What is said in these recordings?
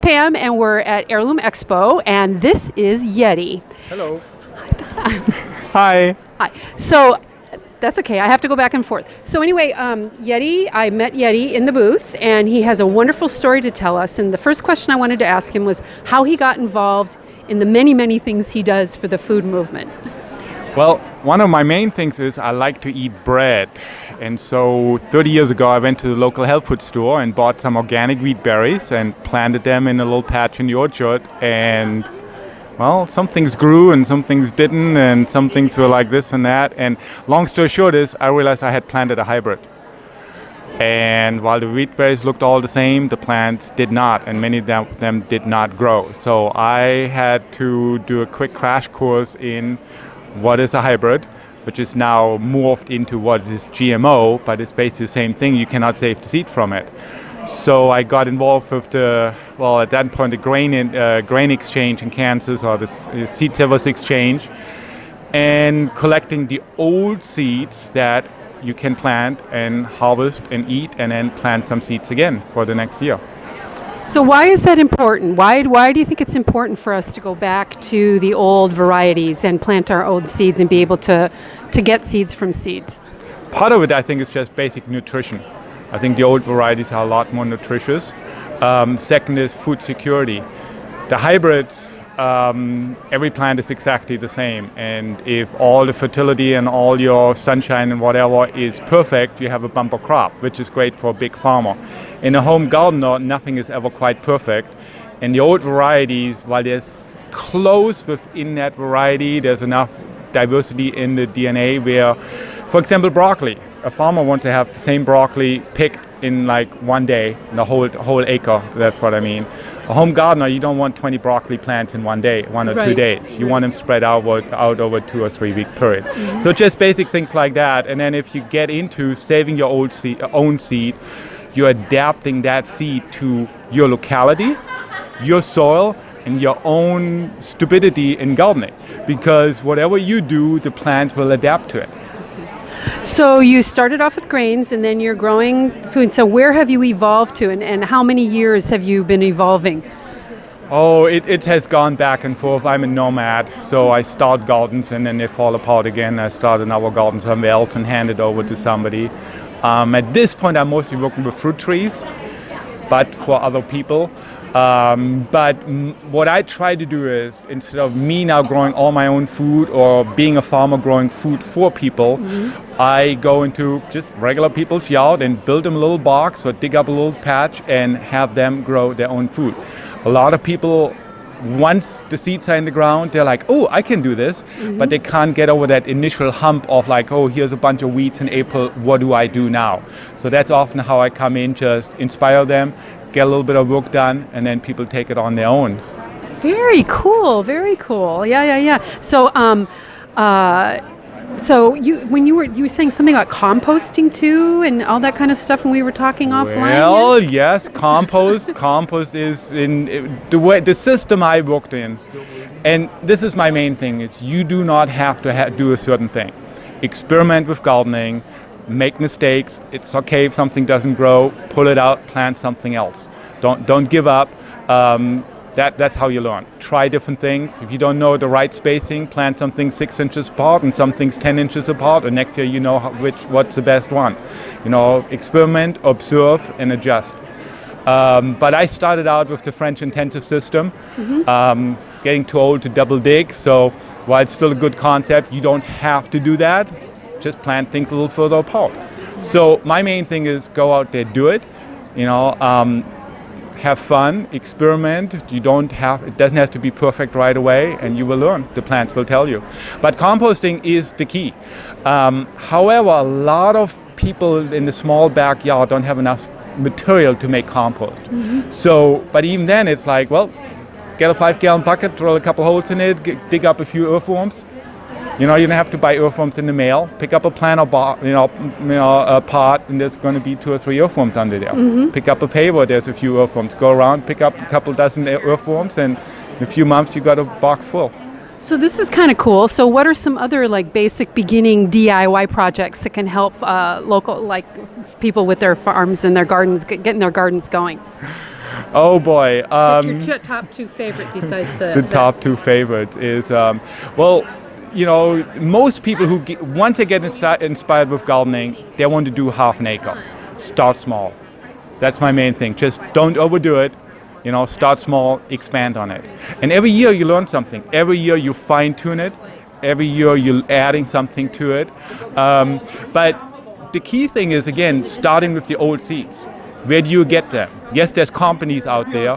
Pam, and we're at Heirloom Expo, and this is Yeti. Hello. Hi. Hi. So that's okay. I have to go back and forth. So anyway, Yeti, I met Yeti in the booth, and he has a wonderful story to tell us. And the first question I wanted to ask him was how he got involved in the many, many things he does for the food movement. Well, one of my main things is I like to eat bread. And so 30 years ago, I went to the local health food store and bought some organic wheat berries and planted them in a little patch in the orchard. And well, some things grew and some things didn't, and some things were like this and that. And long story short is, I realized I had planted a hybrid. And while the wheat berries looked all the same, the plants did not, and many of them did not grow. So I had to do a quick crash course in what is a hybrid, which is now morphed into what is GMO, but it's basically the same thing. You cannot save the seed from it. So I got involved with at that point, the grain exchange in Kansas, or the seed service exchange, and collecting the old seeds that you can plant and harvest and eat, and then plant some seeds again for the next year. So why is that important? Why do you think it's important for us to go back to the old varieties and plant our old seeds and be able to get seeds from seeds? Part of it, I think, is just basic nutrition. I think the old varieties are a lot more nutritious. Second is food security. The hybrids, every plant is exactly the same. And if all the fertility and all your sunshine and whatever is perfect, you have a bumper crop, which is great for a big farmer. In a home gardener, nothing is ever quite perfect. And the old varieties, while there's close within that variety, there's enough diversity in the DNA where, for example, broccoli. A farmer wants to have the same broccoli picked in like one day, the whole acre. That's what I mean. A home gardener, you don't want 20 broccoli plants in one day, 1 or 2 days. You want them spread out over 2 or 3 week period. Mm-hmm. So just basic things like that. And then if you get into saving your own seed, you're adapting that seed to your locality, your soil, and your own stupidity in gardening. Because whatever you do, the plant will adapt to it. So you started off with grains, and then you're growing food. So where have you evolved to, and how many years have you been evolving? Oh, it has gone back and forth. I'm a nomad, so I start gardens and then they fall apart again. I start another garden somewhere else and hand it over to somebody. At this point, I'm mostly working with fruit trees, but for other people. What I try to do is, instead of me now growing all my own food or being a farmer growing food for people, I go into just regular people's yard and build them a little box or dig up a little patch and have them grow their own food. A lot of people, once the seeds are in the ground, they're like, oh, I can do this, but they can't get over that initial hump of like, oh, here's a bunch of weeds in April, what do I do now? So that's often how I come in, just inspire them, get a little bit of work done, and then people take it on their own. Very cool, very cool. Yeah. So you were saying something about composting too, and all that kind of stuff when we were talking offline. Well, yes, compost is in the system I worked in, and this is my main thing: is you do not have to do a certain thing. Experiment with gardening. Make mistakes. It's okay if something doesn't grow. Pull it out. Plant something else. Don't give up. That's how you learn. Try different things. If you don't know the right spacing, plant something 6 inches apart and some things 10 inches apart. And next year you know what's the best one. Experiment, observe, and adjust. But I started out with the French intensive system. Getting too old to double dig. So while it's still a good concept, you don't have to do that. Just plant things a little further apart. So my main thing is go out there, do it. Have fun, experiment. It doesn't have to be perfect right away, and you will learn. The plants will tell you. But composting is the key. However, a lot of people in the small backyard don't have enough material to make compost. So, but even then, it's like, well, get a 5-gallon bucket, drill a couple holes in it, dig up a few earthworms. You don't have to buy earthworms in the mail. Pick up a plant or a pot, and there's going to be 2 or 3 earthworms under there. Pick up a paver, there's a few earthworms. Go around, pick up a couple dozen earthworms, and in a few months you got a box full. So this is kind of cool. So what are some other basic beginning DIY projects that can help local people with their farms and their gardens getting their gardens going? Oh boy. Pick your top two favorite besides The top two favorites is, well, most people who once they get inspired with gardening, they want to do half an acre. Start small. That's my main thing. Just don't overdo it. Start small, expand on it. And every year you learn something. Every year you fine tune it. Every year you're adding something to it. But the key thing is, again, starting with the old seeds. Where do you get them? Yes, there's companies out there,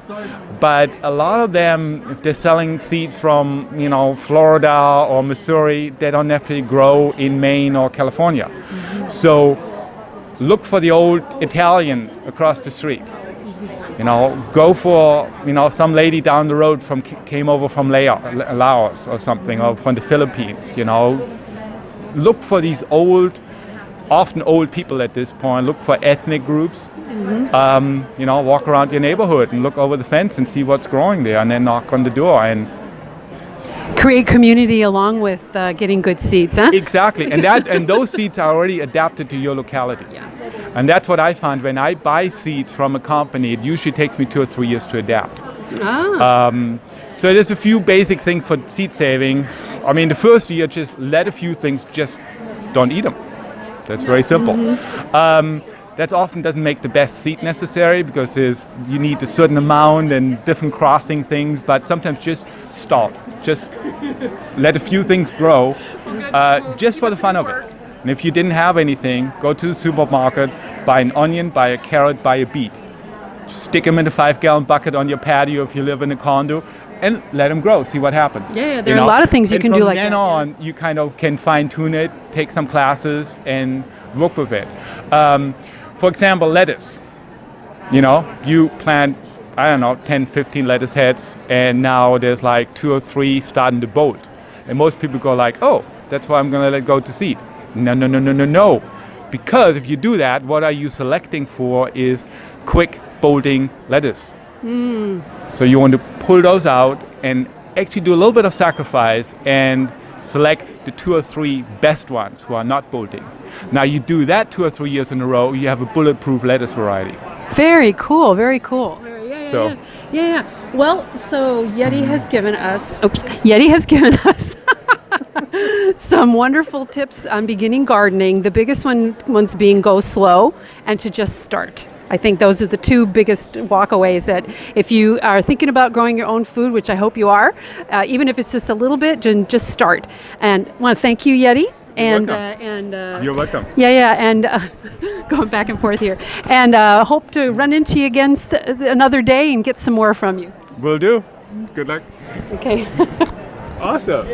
but a lot of them, if they're selling seeds from, Florida or Missouri, they don't necessarily grow in Maine or California. Mm-hmm. So look for the old Italian across the street. Go for, some lady down the road came over from Laos or something, or from the Philippines, Look for these often old people at this point. Look for ethnic groups. Mm-hmm. Walk around your neighborhood and look over the fence and see what's growing there, and then knock on the door and create community along with getting good seeds, huh? Exactly, and those seeds are already adapted to your locality. Yeah. And that's what I found when I buy seeds from a company. It usually takes me 2 or 3 years to adapt. Ah. So there's a few basic things for seed saving. I mean, the first year, just let a few things, just don't eat them. That's very simple. Mm-hmm. That often doesn't make the best seed necessary because you need a certain amount and different crossing things, but sometimes just start. Just let a few things grow just for the fun of it. And if you didn't have anything, go to the supermarket, buy an onion, buy a carrot, buy a beet. Stick them in a 5-gallon bucket on your patio if you live in a condo, and let them grow. See what happens. Yeah, there are a lot of things you can do like that. From then on, you kind of can fine-tune it, take some classes, and work with it. For example, lettuce. You plant, 10, 15 lettuce heads, and now there's like 2 or 3 starting to bolt. And most people go like, oh, that's why I'm going to let go to seed. No. Because if you do that, what are you selecting for is quick bolting lettuce. So you want to pull those out and actually do a little bit of sacrifice and select the 2 or 3 best ones who are not bolting. Now you do that 2 or 3 years in a row, you have a bulletproof lettuce variety. Very cool, very cool. Yeah. Well, so Yeti has given us some wonderful tips on beginning gardening. The biggest ones being go slow and to just start. I think those are the 2 biggest walkaways, that if you are thinking about growing your own food, which I hope you are, even if it's just a little bit, just start. And I want to thank you, Yeti. You're welcome. And going back and forth here. And hope to run into you again another day and get some more from you. Will do. Good luck. Okay. Awesome.